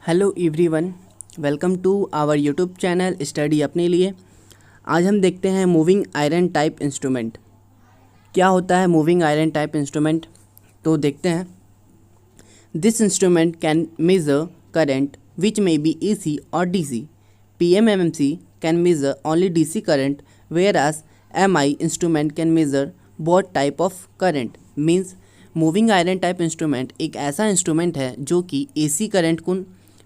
Hello everyone, welcome to our YouTube channel study अपने लिए। आज हम देखते हैं मूविंग आयरन टाइप इंस्ट्रूमेंट। क्या होता है मूविंग आयरन टाइप इंस्ट्रूमेंट? तो देखते हैं। This instrument can measure current which may be AC और DC. PMMC can measure only DC current whereas MI instrument can measure both type of current. Means moving iron type instrument एक ऐसा instrument है जो कि AC current को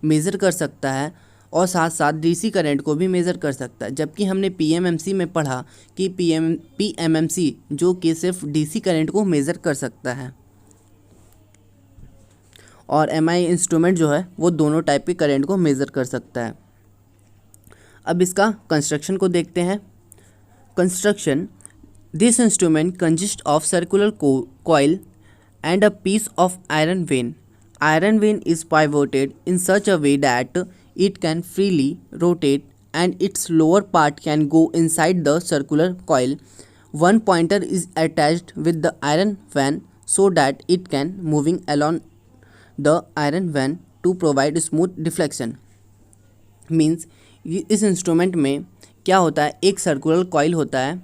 measure कर सकता है और साथ साथ DC करंट को भी मेज़र कर सकता है। जबकि हमने PMMC में पढ़ा कि PMMC जो कि सिर्फ DC करंट को मेज़र कर सकता है और MI इंस्ट्रूमेंट जो है वो दोनों टाइप के करंट को मेज़र कर सकता है। अब इसका कंस्ट्रक्शन को देखते हैं। Construction: this instrument consist of circular coil and a piece of iron vein. Iron vein is pivoted in such a way that it can freely rotate and its lower part can go inside the circular coil. One pointer is attached with the iron vein so that it can moving along the iron vein to provide smooth deflection. Means इस instrument में क्या होता है, एक circular coil होता है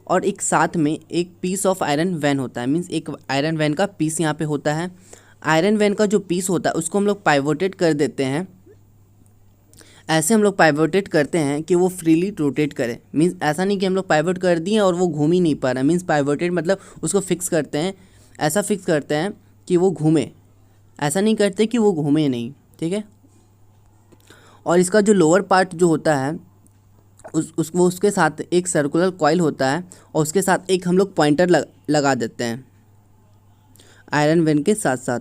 और एक साथ में एक पीस ऑफ आयरन वैन होता है। मीन्स एक आयरन वैन का पीस यहाँ पे होता है। आयरन वैन का जो पीस होता है उसको हम लोग पाइवोटेट कर देते हैं। ऐसे हम लोग पाइवोटेट करते हैं कि वो फ्रीली रोटेट करे। मीन्स ऐसा नहीं कि हम लोग पाइवोट कर दिए और वो घूम ही नहीं पा रहा। मीन्स पाइवोटेट मतलब उसको फिक्स करते हैं, ऐसा फिक्स करते हैं कि वो घूमे, ऐसा नहीं करते कि वो घूमे नहीं। ठीक है। और इसका जो लोअर पार्ट जो होता है उसके साथ एक सर्कुलर कॉइल होता है और उसके साथ एक हम लोग पॉइंटर लगा देते हैं आयरन वेन के साथ साथ,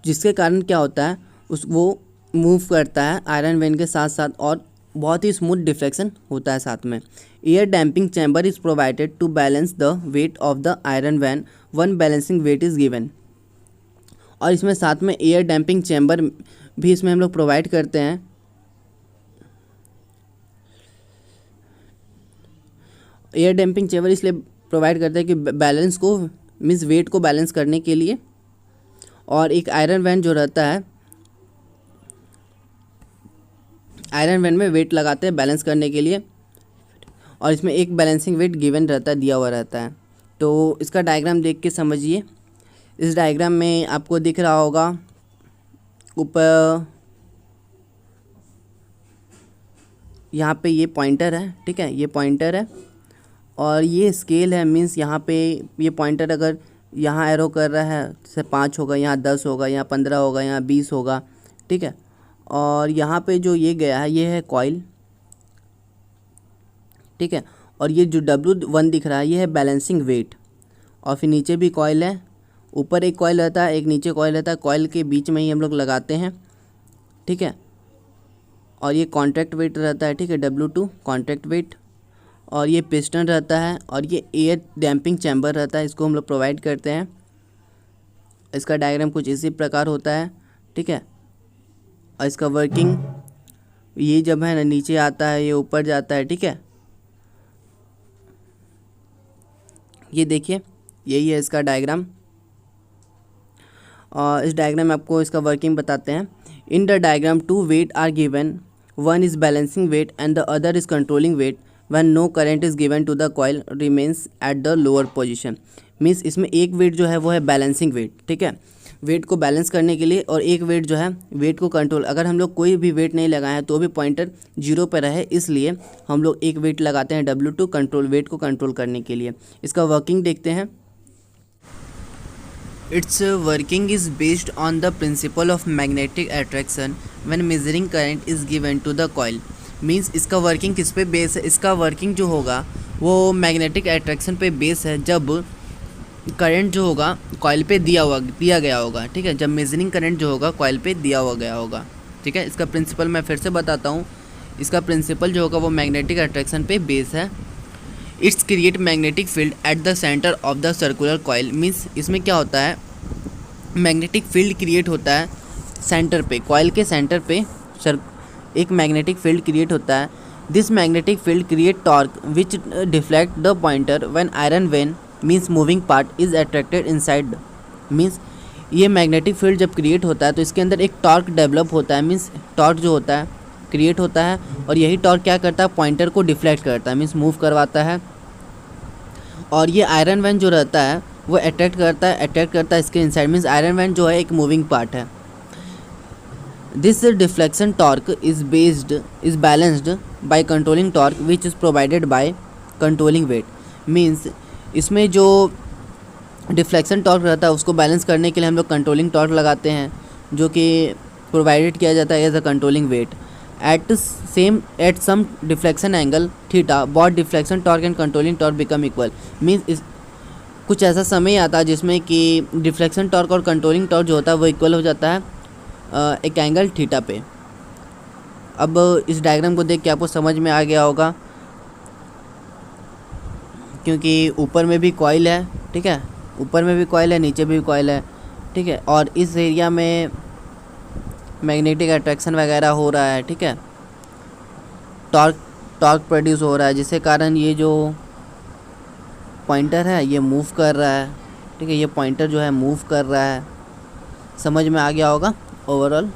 जिसके कारण क्या होता है वो मूव करता है आयरन वेन के साथ साथ और बहुत ही स्मूथ डिफ्लेक्शन होता है साथ में। Air damping chamber is provided to balance the weight of the iron vane. One balancing weight is given. और इसमें साथ में एयर डैम्पिंग चैम्बर भी इसमें हम लोग प्रोवाइड करते हैं। एयर डैम्पिंग चैम्बर इसलिए प्रोवाइड करते हैं कि बैलेंस को मीन्स वेट को बैलेंस करने के लिए। और एक आयरन वैन जो रहता है, आयरन वैन में वेट लगाते हैं बैलेंस करने के लिए और इसमें एक बैलेंसिंग वेट गिवन रहता है, दिया हुआ रहता है। तो इसका डायग्राम देख के समझिए। इस डायग्राम में आपको दिख रहा होगा ऊपर यहाँ पे ये पॉइंटर है। ठीक है, ये पॉइंटर है और ये स्केल है। मीन्स यहाँ पे ये पॉइंटर अगर यहाँ एरो कर रहा है जैसे 5 होगा, यहाँ 10 होगा, यहाँ 15 होगा, यहाँ 20 होगा। ठीक है। और यहाँ पे जो ये गया है ये है कॉइल। ठीक है। और ये जो W1 दिख रहा है ये है बैलेंसिंग वेट। और फिर नीचे भी कॉइल है, ऊपर एक कॉइल रहता है, एक नीचे कॉइल रहता है। कॉइल के बीच में ही हम लोग लगाते हैं। ठीक है। और ये कॉन्टैक्ट वेट रहता है। ठीक है, W2 कॉन्टैक्ट वेट। और ये पिस्टन रहता है और ये एयर डैम्पिंग चैम्बर रहता है, इसको हम लोग प्रोवाइड करते हैं। इसका डायग्राम कुछ इसी प्रकार होता है। ठीक है। और इसका वर्किंग ये जब है ना नीचे आता है, ये ऊपर जाता है। ठीक है, ये देखिए यही है इसका डायग्राम। और इस डायग्राम में आपको इसका वर्किंग बताते हैं। In the diagram 2 weight are given, one is balancing weight and the other is controlling weight. When no current is given to the coil remains at the lower position। Means इसमें एक wait जो है वो है balancing wait. ठीक है, wait को balance करने के लिए, और एक वेट जो है वेट को कंट्रोल। अगर हम लोग कोई भी वेट नहीं लगाए हैं तो भी पॉइंटर 0 पर रहे, इसलिए हम लोग एक वेट लगाते हैं W2 कंट्रोल, वेट को कंट्रोल करने के लिए। इसका वर्किंग देखते हैं। It's working is based on the principle of magnetic attraction when measuring current is given to the coil. Means इसका वर्किंग किस पे बेस है? इसका वर्किंग जो होगा वो मैग्नेटिक अट्रैक्शन पे बेस है। जब करंट जो होगा कॉइल पे दिया गया होगा। ठीक है, जब मेजरिंग करंट जो होगा कॉइल पे दिया हुआ गया होगा। ठीक है, इसका प्रिंसिपल मैं फिर से बताता हूँ। इसका प्रिंसिपल जो होगा वो मैग्नेटिक अट्रैक्शन पे बेस है। It's create magnetic field at the centre of the circular coil. Means इसमें क्या होता है, मैग्नेटिक फील्ड क्रिएट होता है सेंटर पे, कॉइल के सेंटर पे एक मैग्नेटिक फील्ड क्रिएट होता है। This magnetic field create torque which deflect the pointer when iron when means moving part is attracted inside. Means ये मैग्नेटिक फील्ड जब क्रिएट होता है तो इसके अंदर एक टॉर्क डेवलप होता है, मीन्स टॉर्क जो होता है क्रिएट होता है, और यही टॉर्क क्या करता है, पॉइंटर को डिफ्लेक्ट करता है, मीन्स मूव करवाता है। और ये आयरन वैन जो रहता है वो अट्रैक्ट करता है इसके इनसाइड, मीन्स आयरन वैन जो है एक मूविंग पार्ट है। This deflection torque is balanced by controlling torque which is provided by controlling weight. Means इसमें जो डिफ्लेक्शन टॉर्क रहता है उसको बैलेंस करने के लिए हम लोग कंट्रोलिंग टॉर्क लगाते हैं, जो कि प्रोवाइडेड किया जाता है as a controlling weight. At some deflection angle theta both deflection torque and controlling torque become equal. Means कुछ ऐसा समय आता है जिसमें कि डिफ्लेक्शन टॉर्क और कंट्रोलिंग टॉर्क जो होता है वो इक्वल हो जाता है एक एंगल थीटा पे। अब इस डायग्राम को देख के आपको समझ में आ गया होगा, क्योंकि ऊपर में भी कॉइल है, ठीक है, ऊपर में भी कॉइल है, नीचे भी कॉइल है, ठीक है, और इस एरिया में मैग्नेटिक अट्रैक्शन वगैरह हो रहा है, ठीक है, टॉर्क प्रोड्यूस हो रहा है, जिसके कारण ये जो पॉइंटर है ये मूव कर रहा है, ठीक है, ये पॉइंटर जो है मूव कर रहा है। समझ में आ गया होगा ओवरऑल।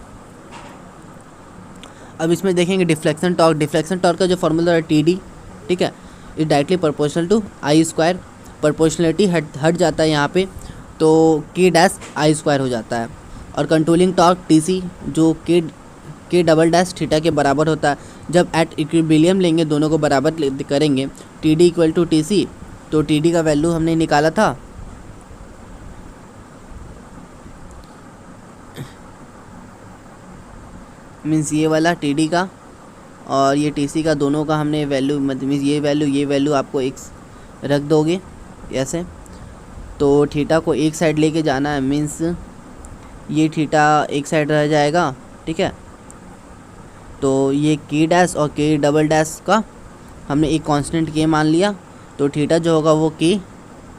अब इसमें देखेंगे डिफ्लेक्शन टॉर्क का जो फॉर्मूला है TD, ठीक है, is directly proportional to I square. Proportionality हट जाता है यहाँ पे, तो K डैश आई स्क्वायर हो जाता है। और कंट्रोलिंग टॉर्क TC जो K डबल डैश थीटा के बराबर होता है। जब एट इक्विलिब्रियम लेंगे, दोनों को बराबर करेंगे, TD इक्वल टू TC, तो TD का वैल्यू हमने निकाला था मीन्स ये वाला TD का और ये TC का, दोनों का हमने वैल्यू मतलब मीन्स ये वैल्यू आपको एक रख दोगे ऐसे। तो थीटा को एक साइड लेके जाना है, मीन्स ये थीटा एक साइड रह जाएगा, ठीक है। तो ये K डैश और K डबल डैश का हमने एक कांस्टेंट K मान लिया, तो थीटा जो होगा वो K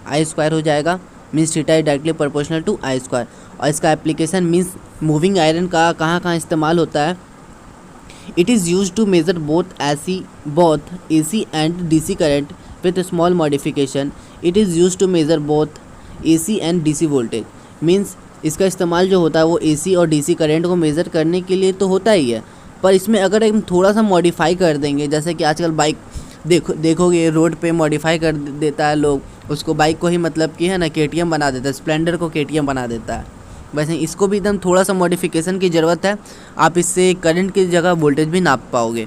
आई स्क्वायर हो जाएगा, means theta is directly proportional to I square. और इसका एप्लीकेशन मीन्स मूविंग आयरन का कहाँ इस्तेमाल होता है। It is use to measure both AC and DC current with small modification. It is use to measure both AC and DC voltage. Means इसका इस्तेमाल जो होता है वो AC और DC करंट को मेज़र करने के लिए तो होता ही है, पर इसमें अगर हम थोड़ा सा मॉडिफाई कर देंगे, जैसे कि आजकल बाइक देखोगे रोड पे मॉडिफाई कर देता है लोग, उसको बाइक को ही मतलब कि है ना KTM बना देता है, स्प्लेंडर को KTM बना देता है। वैसे इसको भी एकदम थोड़ा सा मॉडिफिकेशन की ज़रूरत है, आप इससे करंट की जगह वोल्टेज भी नाप पाओगे।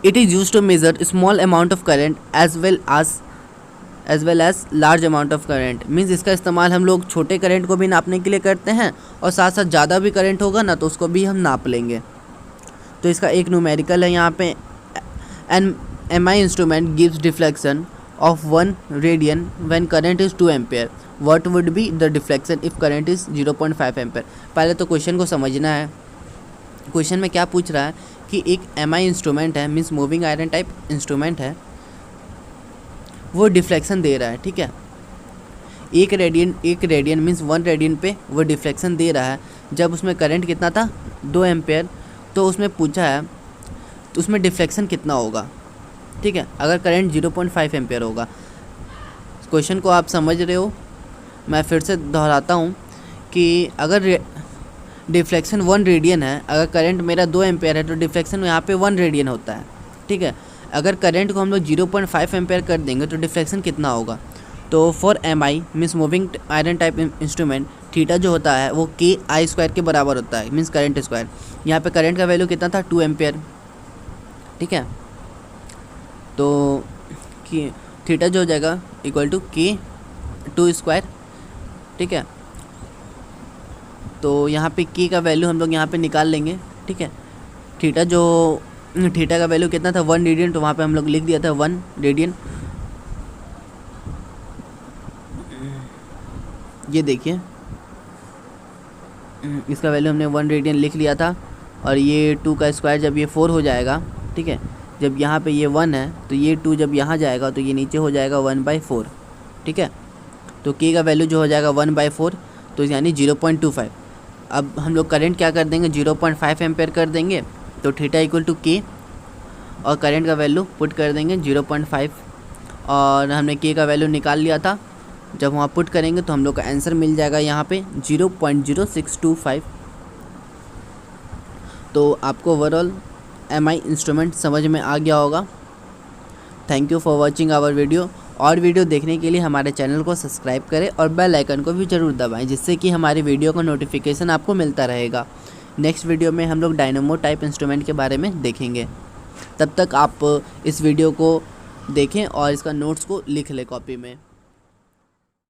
It is use to measure small amount of current as well as large amount of current. Means इसका इस्तेमाल हम लोग छोटे करंट को भी नापने के लिए करते हैं, और साथ साथ ज़्यादा भी करंट होगा ना तो उसको भी हम नाप लेंगे। तो इसका एक न्यूमेरिकल है यहाँ पे, an MI instrument gives deflection of 1 radian when current is 2 ampere. What would be the deflection if current is 0.5 ampere? पहले तो क्वेश्चन को समझना है। क्वेश्चन में क्या पूछ रहा है कि एक MI इंस्ट्रूमेंट है, means moving iron type instrument है, वो डिफ्लेक्शन दे रहा है, ठीक है, एक रेडियन मीन्स 1 रेडियन पे वो डिफ्लेक्शन दे रहा है। जब उसमें करंट कितना था 2 एम्पेयर, तो उसमें पूछा है तो उसमें डिफ्लेक्शन कितना होगा, ठीक है, अगर करंट 0.5 एम्पेयर होगा। क्वेश्चन को आप समझ रहे हो, मैं फिर से दोहराता हूँ कि अगर डिफ्लेक्शन 1 रेडियन है, अगर करंट मेरा 2 एम्पेयर है तो डिफ्लेक्शन यहाँ पे 1 रेडियन होता है, ठीक है। अगर करंट को हम लोग 0.5 एम्पेयर कर देंगे तो डिफ्लेक्शन कितना होगा। तो for MI means moving iron type instrument, theta जो होता है वो K आई स्क्वायर के बराबर होता है, मीन्स करंट स्क्वायर। यहाँ पे करंट का वैल्यू कितना था 2 एम्पेयर, ठीक है, तो थीटा जो हो जाएगा इक्वल टू K 2 स्क्वायर, ठीक है। तो यहाँ पे K का वैल्यू हम लोग यहाँ पे निकाल लेंगे, ठीक है। थीटा का वैल्यू कितना था 1 रेडियन, तो वहाँ पे हम लोग लिख दिया था 1 रेडियन। ये देखिए इसका वैल्यू हमने 1 रेडियन लिख लिया था, और ये 2 का स्क्वायर जब ये 4 हो जाएगा, ठीक है, जब यहाँ पे ये 1 है तो ये 2 जब यहाँ जाएगा तो ये नीचे हो जाएगा 1/4, ठीक है। तो K का वैल्यू जो हो जाएगा 1/4, तो यानी 0.25। अब हम लोग करंट क्या कर देंगे 0.5 एम्पेयर कर देंगे, तो थीटा इक्वल टू K और करंट का वैल्यू पुट कर देंगे 0.5, और हमने K का वैल्यू निकाल लिया था, जब वहाँ पुट करेंगे तो हम लोग का आंसर मिल जाएगा यहाँ पे 0.0625। तो आपको ओवरऑल MI इंस्ट्रूमेंट समझ में आ गया होगा। Thank you for watching our video. और वीडियो देखने के लिए हमारे चैनल को सब्सक्राइब करें और बेल आइकन को भी ज़रूर दबाएं, जिससे कि हमारी वीडियो का नोटिफिकेशन आपको मिलता रहेगा। नेक्स्ट वीडियो में हम लोग डायनेमो टाइप इंस्ट्रूमेंट के बारे में देखेंगे। तब तक आप इस वीडियो को देखें और इसका नोट्स को लिख लें कॉपी में।